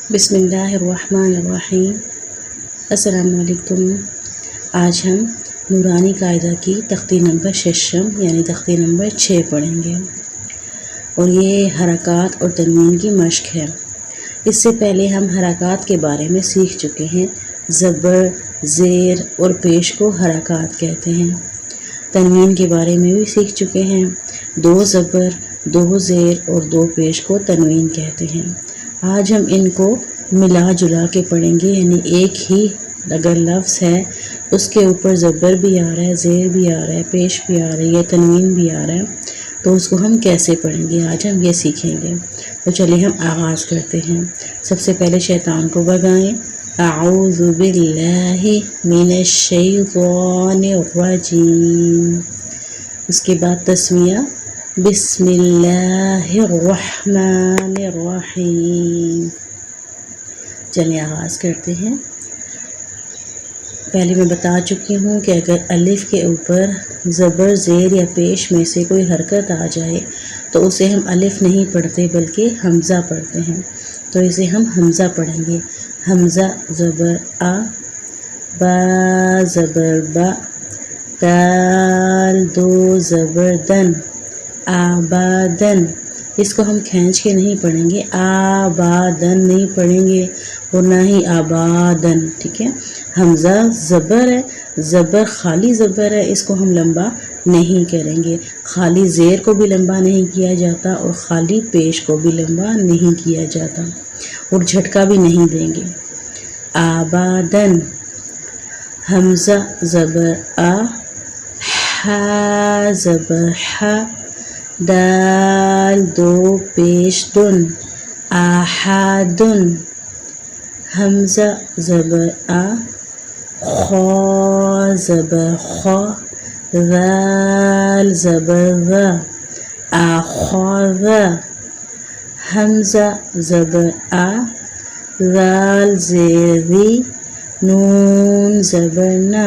بسم اللہ الرحمن الرحیم۔ السلام علیکم۔ آج ہم نورانی قاعدہ کی تختی نمبر 6 یعنی تختی نمبر 6 پڑھیں گے، اور یہ حرکات اور تنوین کی مشق ہے۔ اس سے پہلے ہم حرکات کے بارے میں سیکھ چکے ہیں۔ زبر، زیر اور پیش کو حرکات کہتے ہیں۔ تنوین کے بارے میں بھی سیکھ چکے ہیں۔ 2 زبر، 2 زیر اور 2 پیش کو تنوین کہتے ہیں۔ آج ہم ان کو ملا جلا کے پڑھیں گے، یعنی ایک ہی اگر لفظ ہے اس کے اوپر زبر بھی آ رہا ہے، زیر بھی آ رہا ہے، پیش بھی آ رہی ہے، تنوین بھی آ رہا ہے، تو اس کو ہم کیسے پڑھیں گے آج ہم یہ سیکھیں گے۔ تو چلیے ہم آغاز کرتے ہیں۔ سب سے پہلے شیطان کو بھگائیں۔ اعوذ باللہ من الشیطان الرجیم۔ اس کے بعد تسمیہ، بسم اللہ الرحمن الرحیم۔ چلیے آغاز کرتے ہیں۔ پہلے میں بتا چکی ہوں کہ اگر الف کے اوپر زبر، زیر یا پیش میں سے کوئی حرکت آ جائے تو اسے ہم الف نہیں پڑھتے بلکہ حمزہ پڑھتے ہیں، تو اسے ہم حمزہ پڑھیں گے۔ حمزہ زبر آ، با زبر با، دال 2 زبر دن، آبادن۔ اس کو ہم کھینچ کے نہیں پڑھیں گے، آبادن نہیں پڑھیں گے اور نہ ہی آبادن، ٹھیک ہے۔ حمزہ زبر ہے، زبر خالی زبر ہے، اس کو ہم لمبا نہیں کریں گے۔ خالی زیر کو بھی لمبا نہیں کیا جاتا اور خالی پیش کو بھی لمبا نہیں کیا جاتا، اور جھٹکا بھی نہیں دیں گے۔ آبادن۔ حمزہ زبر آ، ہا زبر ہا، دال 2 پیش دن، آحادن۔ حمزہ زبر آ، خا زبر خا، ذال زبر ذا، آخاذا۔ حمزہ زبر آ، ذال زیر ذی، نون زبر نا،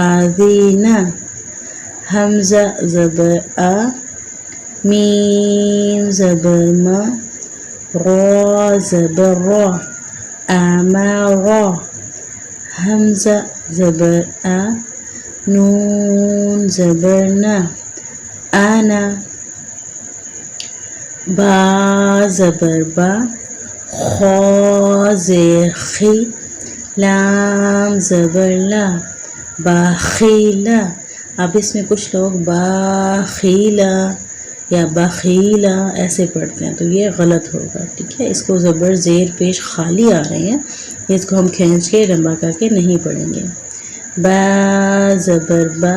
آذینا۔ حمزہ زبر آ، میم زبر ما، را زبر را، آمارا۔ حمزہ زبر آ، نون زبر نا، آنا۔ با زبر با، خا زیر خی، لام زبر لا، باخیلا۔ اب اس میں کچھ لوگ باخیلا یا بخیلا ایسے پڑھتے ہیں، تو یہ غلط ہوگا، ٹھیک ہے۔ اس کو زبر، زیر، پیش خالی آ رہے ہیں، اس کو ہم کھینچ کے لمبا کر کے نہیں پڑھیں گے۔ با زبر با،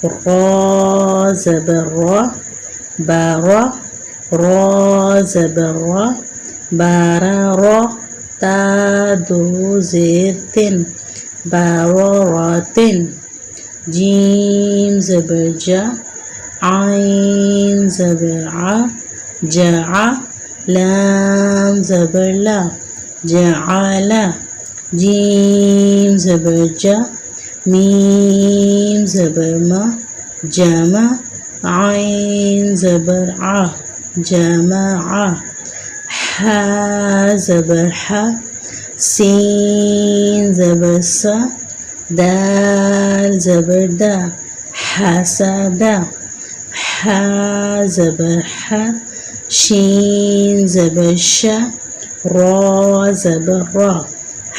را زبر را، بارا، را زبر را، بارارا، تا 2 زیر تن، باراراتن۔ جیم زبر جا، عین زبر ع، جع، لام زبر لا، جعلا۔ جیم زبر جا، میم زبر ما، جمع، عین زبر ع، جمع۔ حا زبر حا، سین زبر سا، دال زبر دا، حسدا۔ حا زبر حا، شین زبر شا، را زبر را،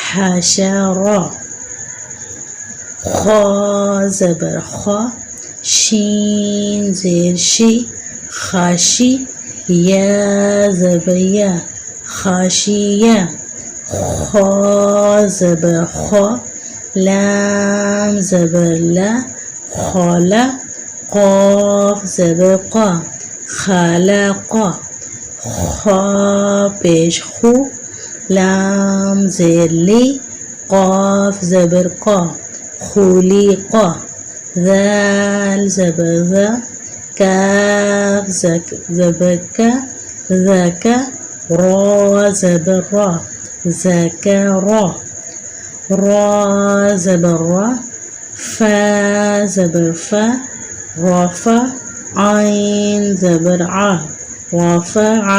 حشرا۔ خا زبر خا، شین زیر شی، خاشی، یا زبر یا، خاشیہ۔ خا زبر خا، لام زبر لا، خالا۔ قاف زبر قا، خلقا۔ خا پیش خو، لام زیر لی، قاف زبر قا، خلیقا۔ ذال زبر ذا، کاف زبر کا، ذکا۔ را زبر را، ذکرا۔ را زبر را، فا زبر فا، رفع، عین زبر ع، رفع۔